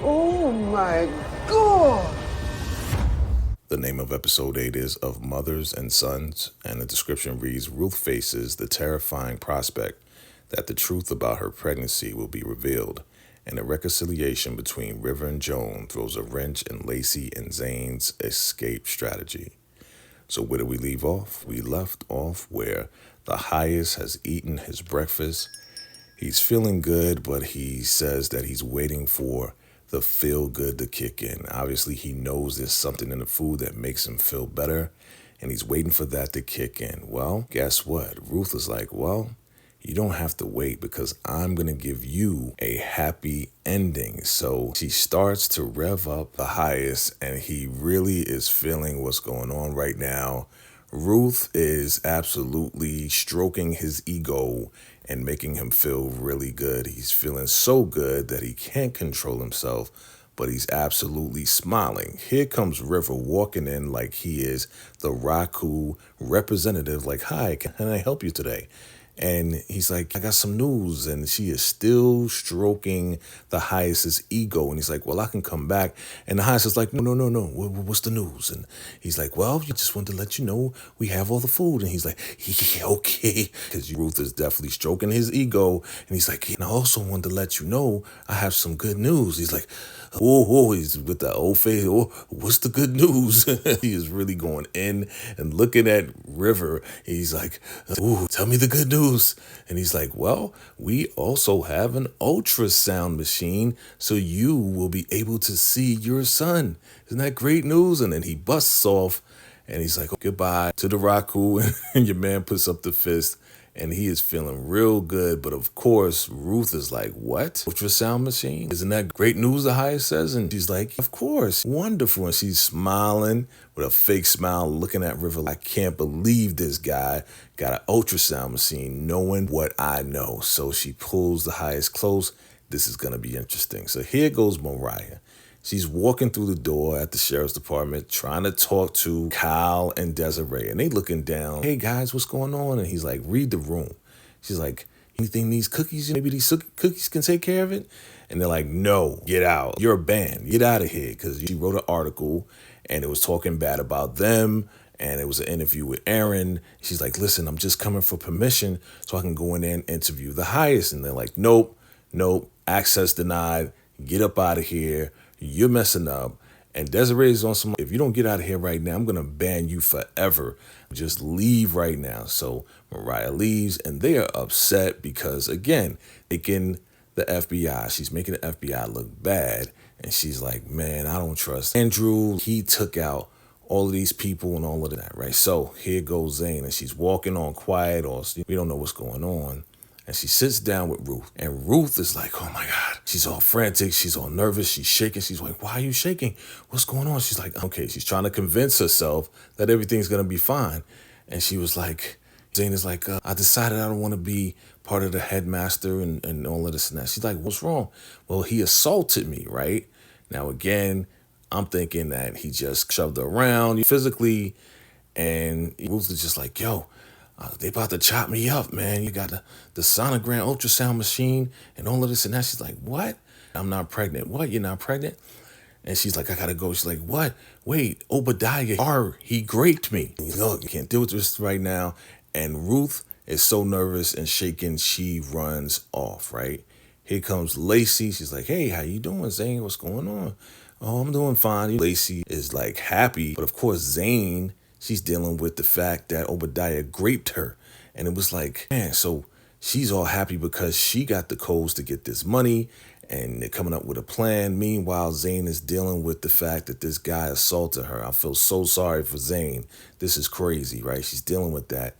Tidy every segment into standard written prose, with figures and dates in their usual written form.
Oh my God! The name of episode 8 is Of Mothers and Sons, and the description reads, Ruth faces the terrifying prospect that the truth about her pregnancy will be revealed, and a reconciliation between River and Joan throws a wrench in Lacy and Zane's escape strategy. So where did we leave off? We left off where the highest has eaten his breakfast. He's feeling good, but he says that he's waiting for the feel good to kick in. Obviously, he knows there's something in the food that makes him feel better, and he's waiting for that to kick in. Well, guess what? Ruth is like, well, you don't have to wait because I'm going to give you a happy ending. So she starts to rev up the highest, and he really is feeling what's going on right now. Ruth is absolutely stroking his ego and making him feel really good. He's feeling so good that he can't control himself, but he's absolutely smiling. Here comes River walking in like he is the Raku representative, like, hi, can I help you today? And he's like, I got some news. And she is still stroking the highest's ego. And he's like, well, I can come back. And the highest is like, no. What's the news? And he's like, well, you just wanted to let you know we have all the food. And he's like, yeah, okay. Because Ruth is definitely stroking his ego. And he's like, and I also wanted to let you know I have some good news. He's like, whoa, he's with that old face. Oh, what's the good news? He is really going in and looking at River. He's like, ooh, tell me the good news. And he's like, well, we also have an ultrasound machine, so you will be able to see your son. Isn't that great news? And then he busts off and he's like, goodbye to the Raku. And your man puts up the fist. And he is feeling real good. But of course, Ruth is like, what? Ultrasound machine? Isn't that great news, the highest says? And she's like, of course. Wonderful. And she's smiling with a fake smile, looking at River like, I can't believe this guy got an ultrasound machine knowing what I know. So she pulls the highest close. This is going to be interesting. So here goes Mariah. She's walking through the door at the sheriff's department trying to talk to Kyle and Desiree. And they looking down. Hey, guys, what's going on? And he's like, read the room. She's like, anything needs cookies? Maybe these cookies can take care of it? And they're like, no, get out. You're banned. Get out of here. Because she wrote an article and it was talking bad about them. And it was an interview with Aaron. She's like, listen, I'm just coming for permission so I can go in there and interview the highest. And they're like, nope, access denied. Get up out of here. You're messing up. And Desiree is on some, if you don't get out of here right now, I'm going to ban you forever. Just leave right now. So Mariah leaves and they are upset because, again, taking the FBI. She's making the FBI look bad. And she's like, man, I don't trust Andrew. He took out all of these people and all of that, right? So here goes Zane and she's walking on quiet or we don't know what's going on. And she sits down with Ruth. And Ruth is like, oh, my God. She's all frantic. She's all nervous. She's shaking. She's like, why are you shaking? What's going on? She's like, okay. She's trying to convince herself that everything's going to be fine. And she was like, Zane is like, I decided I don't want to be part of the headmaster and all of this and that. She's like, what's wrong? Well, he assaulted me, right? Now, again, I'm thinking that he just shoved her around physically. And Ruth is just like, yo, they about to chop me up, man. You got the sonogram ultrasound machine and all of this and that. She's like, what? I'm not pregnant. What? You're not pregnant? And she's like, I gotta go. She's like, what? Wait, Obadiah, he raped me. Look, you can't deal with this right now. And Ruth is so nervous and shaken, she runs off, right? Here comes Lacy. She's like, hey, how you doing, Zane? What's going on? Oh, I'm doing fine. Lacy is like happy. But of course, Zane, she's dealing with the fact that Obadiah raped her. And it was like, man, so she's all happy because she got the codes to get this money and they're coming up with a plan. Meanwhile, Zane is dealing with the fact that this guy assaulted her. I feel so sorry for Zane. This is crazy, right? She's dealing with that.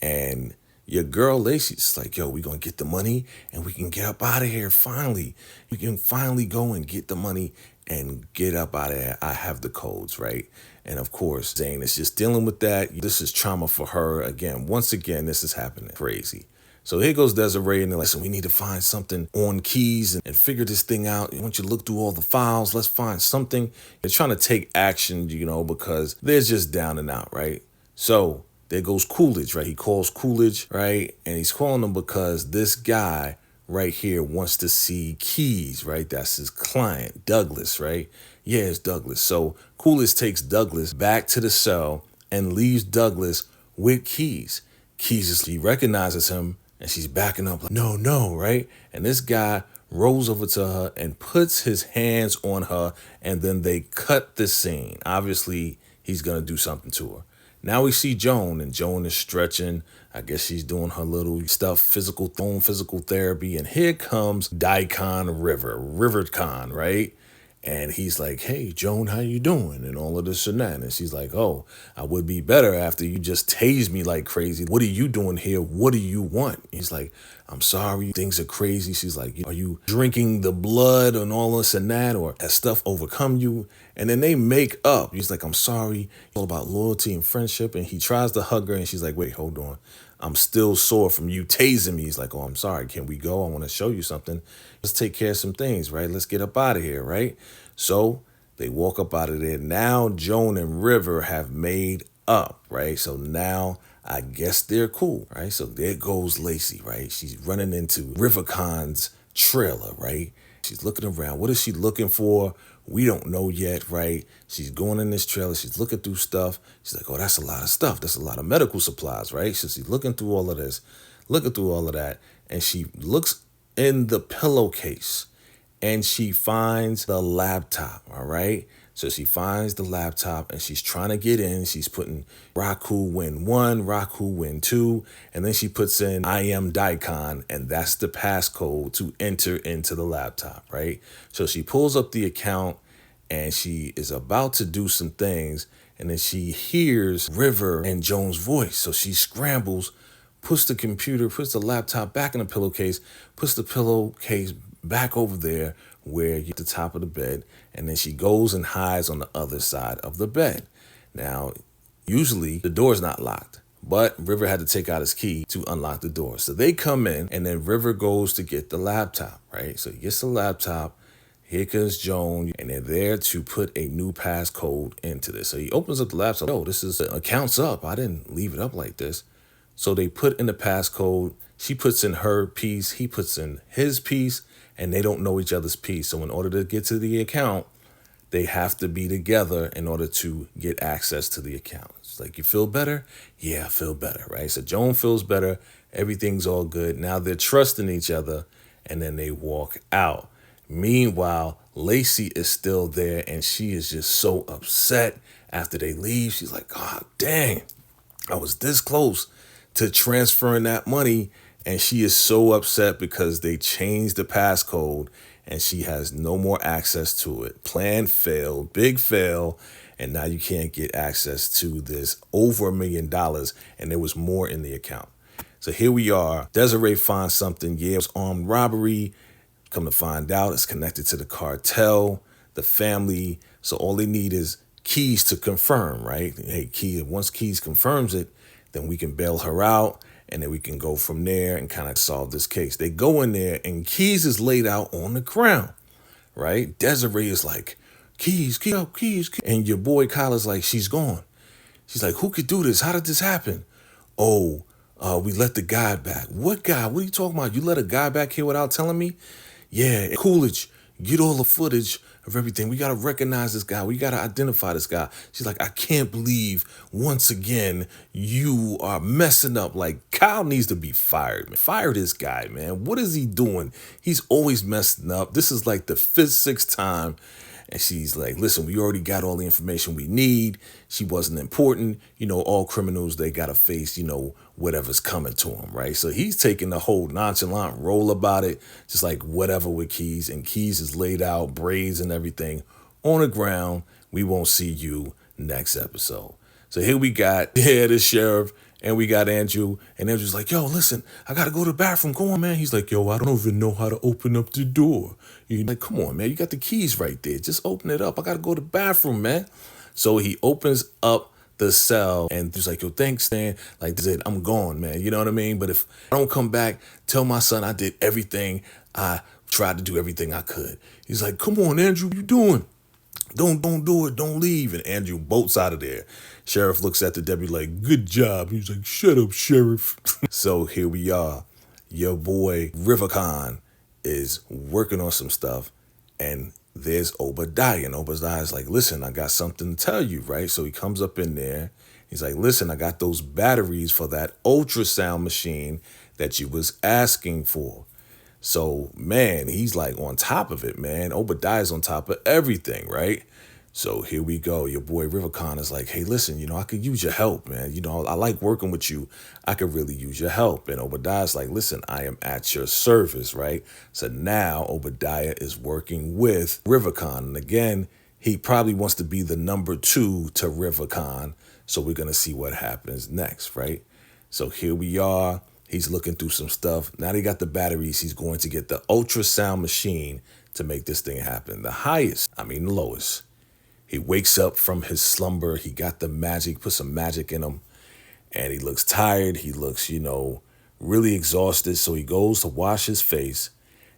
And your girl Lacy's like, yo, we going to get the money and we can get up out of here finally. We can finally go and get the money and get up out of there. I have the codes, right? And of course, Zane is just dealing with that. This is trauma for her. Again, once again, this is happening. Crazy. So here goes Desiree, and they're like, listen, we need to find something on keys and figure this thing out. I want you to look through all the files. Let's find something. They're trying to take action, because they're just down and out, right? So there goes Coolidge, right? He calls Coolidge, right? And he's calling him because this guy right here wants to see Keys, right? That's his client, Douglas, right? Yeah, it's Douglas. So Coolidge takes Douglas back to the cell and leaves Douglas with Keys. He recognizes him and she's backing up like, no, no, right? And this guy rolls over to her and puts his hands on her, and then they cut the scene. Obviously, he's gonna do something to her. Now we see Joan, and Joan is stretching. I guess she's doing her little stuff, physical therapy. And here comes Daikon River Khan, right? And he's like, hey, Joan, how you doing? And all of this and that. And she's like, oh, I would be better after you just tased me like crazy. What are you doing here? What do you want? He's like, I'm sorry, things are crazy. She's like, are you drinking the blood and all this and that? Or has stuff overcome you? And then they make up. He's like, I'm sorry. It's all about loyalty and friendship. And he tries to hug her and she's like, wait, hold on. I'm still sore from you tasing me. He's like, oh, I'm sorry. Can we go? I want to show you something. Let's take care of some things, right? Let's get up out of here, right? So they walk up out of there. Now Joan and River have made up, right? So now I guess they're cool, right? So there goes Lacy, right? She's running into River Khan's trailer, right? She's looking around. What is she looking for? We don't know yet, right? She's going in this trailer. She's looking through stuff. She's like, oh, that's a lot of stuff. That's a lot of medical supplies, right? So she's looking through all of this, looking through all of that. And she looks in the pillowcase and she finds the laptop, all right? So she finds the laptop and she's trying to get in. She's putting Raku win 1, Raku win 2, and then she puts in I am Daikon, and that's the passcode to enter into the laptop, right? So she pulls up the account and she is about to do some things, and then she hears River and Joan's voice. So she scrambles, puts the laptop back in the pillowcase, puts the pillowcase back over there where you're at the top of the bed, and then she goes and hides on the other side of the bed. Now, usually the door's not locked, but River had to take out his key to unlock the door. So they come in, and then River goes to get the laptop, right? So he gets the laptop. Here comes Joan, and they're there to put a new passcode into this. So he opens up the laptop. Oh, this is the account's up. I didn't leave it up like this. So they put in the passcode. She puts in her piece. He puts in his piece, and they don't know each other's piece. So in order to get to the account, they have to be together in order to get access to the account. It's like, you feel better? Yeah, I feel better, right? So Joan feels better. Everything's all good. Now they're trusting each other, and then they walk out. Meanwhile, Lacy is still there, and she is just so upset after they leave. She's like, God dang, I was this close to transferring that money, and she is so upset because they changed the passcode and she has no more access to it. Plan failed, big fail, and now you can't get access to this over $1 million, and there was more in the account. So here we are. Desiree finds something. Yeah, it was armed robbery. Come to find out, it's connected to the cartel, the family. So all they need is Keys to confirm, right? Hey, once Keys confirms it, then we can bail her out, and then we can go from there and kind of solve this case. They go in there, and Keys is laid out on the ground, right? Desiree is like, Keys. And your boy Kyle is like, she's gone. She's like, who could do this? How did this happen? Oh, we let the guy back. What guy? What are you talking about? You let a guy back here without telling me? Yeah, Coolidge, get all the footage of everything. We got to recognize this guy. We got to identify this guy. She's like, I can't believe once again you are messing up. Like, Kyle needs to be fired, man. Fire this guy, man. What is he doing? He's always messing up. This is like the 5th, 6th time. And she's like, listen, we already got all the information we need. She wasn't important. You know, all criminals, they got to face, whatever's coming to them, right? So he's taking the whole nonchalant role about it, just like whatever with Keys. And Keys is laid out, braids and everything on the ground. We won't see you next episode. So here we got the sheriff, and we got Andrew, and Andrew's like, yo, listen, I got to go to the bathroom. Go on, man. He's like, yo, I don't even know how to open up the door. You're like, come on, man. You got the keys right there. Just open it up. I got to go to the bathroom, man. So he opens up the cell, and he's like, yo, thanks, man. Like, this is it. I'm gone, man. You know what I mean? But if I don't come back, tell my son I did everything. I tried to do everything I could. He's like, come on, Andrew, what you doing? Don't do it. Don't leave. And Andrew bolts out of there. Sheriff looks at the deputy like, good job. He's like, shut up, Sheriff. So here we are. your boy Rivercon is working on some stuff, and there's Obadiah. And Obadiah's like, listen, I got something to tell you, right? So he comes up in there. He's like, listen, I got those batteries for that ultrasound machine that you was asking for. So, man, he's like on top of it, man. Obadiah's on top of everything, right? So here we go. Your boy Rivercon is like, hey, listen, I could use your help, man. I like working with you. I could really use your help. And Obadiah's like, listen, I am at your service, right? So now Obadiah is working with Rivercon. And again, he probably wants to be the number 2 to Rivercon. So we're going to see what happens next, right? So here we are. He's looking through some stuff. Now they got the batteries. He's going to get the ultrasound machine to make this thing happen. The lowest. He wakes up from his slumber. He got the magic, put some magic in him. And he looks tired. He looks, really exhausted. So he goes to wash his face.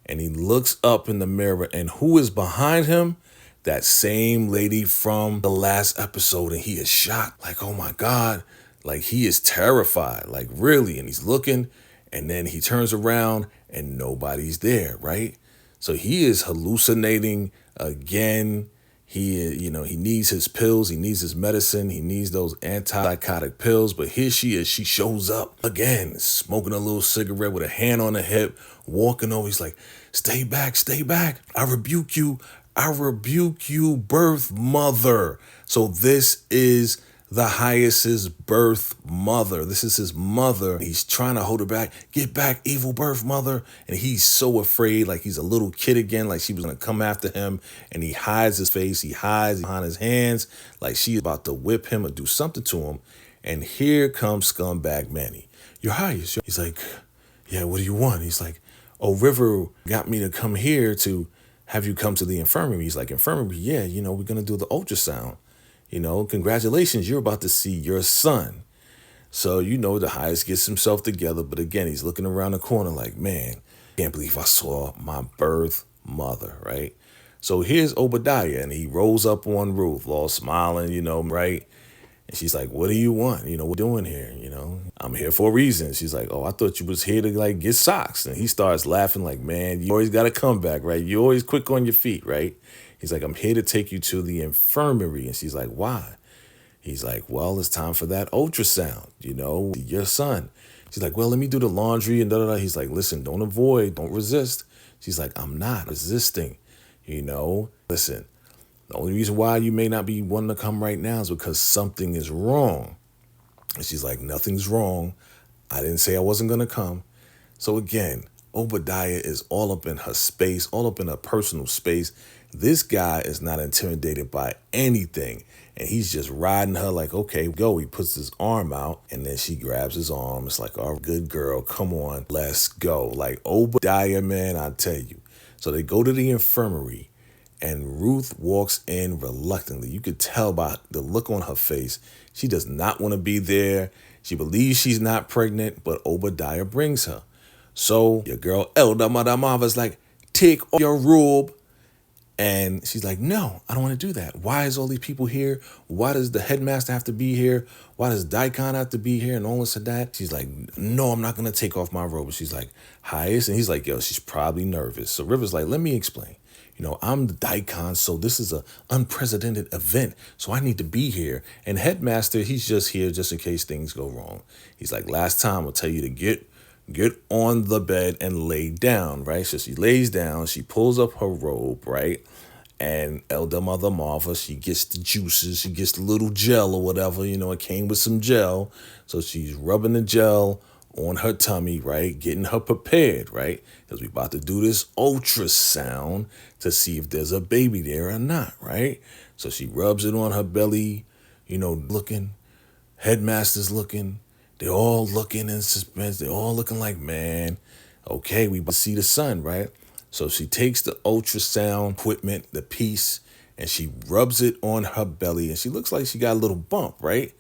And he looks up in the mirror. And who is behind him? That same lady from the last episode. And he is shocked. Like, oh my God. Like, he is terrified, like, really. And he's looking, and then he turns around, and nobody's there, right? So he is hallucinating again. He needs his pills. He needs his medicine. He needs those antipsychotic pills. But here she is. She shows up again, smoking a little cigarette with a hand on her hip, walking over. He's like, stay back, stay back. I rebuke you. I rebuke you, birth mother. So this is the highest's birth mother. This is his mother. He's trying to hold her back. Get back, evil birth mother. And he's so afraid, like he's a little kid again, like she was going to come after him. And he hides his face. He hides behind his hands, like she's about to whip him or do something to him. And here comes scumbag Manny. Your highest. He's like, yeah, what do you want? He's like, oh, River got me to come here to have you come to the infirmary. He's like, infirmary? Yeah, we're going to do the ultrasound. Congratulations, you're about to see your son. So, the highest gets himself together. But again, he's looking around the corner like, man, can't believe I saw my birth mother, right? So here's Obadiah, and he rolls up on Ruth, all smiling, right? And she's like, what do you want? What are you doing here? I'm here for a reason. She's like, oh, I thought you was here to like get socks. And he starts laughing like, man, you always got to come back, right? You're always quick on your feet, right? He's like, I'm here to take you to the infirmary. And she's like, why? He's like, well, it's time for that ultrasound, your son. She's like, well, let me do the laundry and da-da-da. He's like, listen, don't avoid, don't resist. She's like, I'm not resisting, Listen, the only reason why you may not be wanting to come right now is because something is wrong. And she's like, nothing's wrong. I didn't say I wasn't going to come. So again, Obadiah is all up in her space, all up in her personal space. This guy is not intimidated by anything. And he's just riding her like, okay, go. He puts his arm out and then she grabs his arm. It's like, oh, good girl, come on, let's go. Like Obadiah, man, I tell you. So they go to the infirmary and Ruth walks in reluctantly. You could tell by the look on her face. She does not want to be there. She believes she's not pregnant, but Obadiah brings her. So your girl Elda Madamava's like, take off your robe. And she's like, no, I don't want to do that. Why is all these people here? Why does the headmaster have to be here? Why does Daikon have to be here and all this and that? She's like, no, I'm not going to take off my robe. She's like, highest. And he's like, yo, she's probably nervous. So River's like, let me explain. I'm the Daikon, so this is an unprecedented event. So I need to be here. And headmaster, he's just here just in case things go wrong. He's like, last time I'll tell you to get on the bed and lay down, right? So she lays down, she pulls up her robe, right? And Elder Mother Marva, she gets the juices, she gets the little gel or whatever, it came with some gel. So she's rubbing the gel on her tummy, right? Getting her prepared, right? Because we about to do this ultrasound to see if there's a baby there or not, right? So she rubs it on her belly, looking. Headmaster's looking. They're all looking in suspense. They're all looking like, man, okay, we see the sun, right? So she takes the ultrasound equipment, the piece, and she rubs it on her belly. And she looks like she got a little bump, right?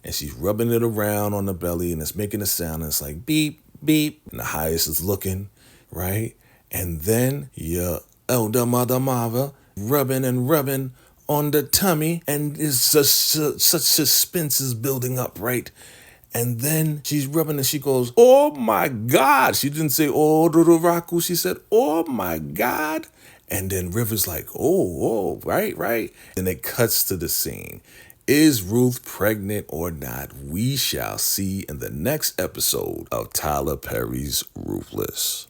And she's rubbing it around on the belly, and it's making a sound. And it's like, beep, beep. And the highest is looking, right? And then your elder mother Marva rubbing and rubbing on the tummy. And it's such suspense is building up, right? And then she's rubbing and she goes, oh my God. She didn't say, oh, Raku. She said, oh my God. And then River's like, oh, right, right. Then it cuts to the scene. Is Ruth pregnant or not? We shall see in the next episode of Tyler Perry's Ruthless.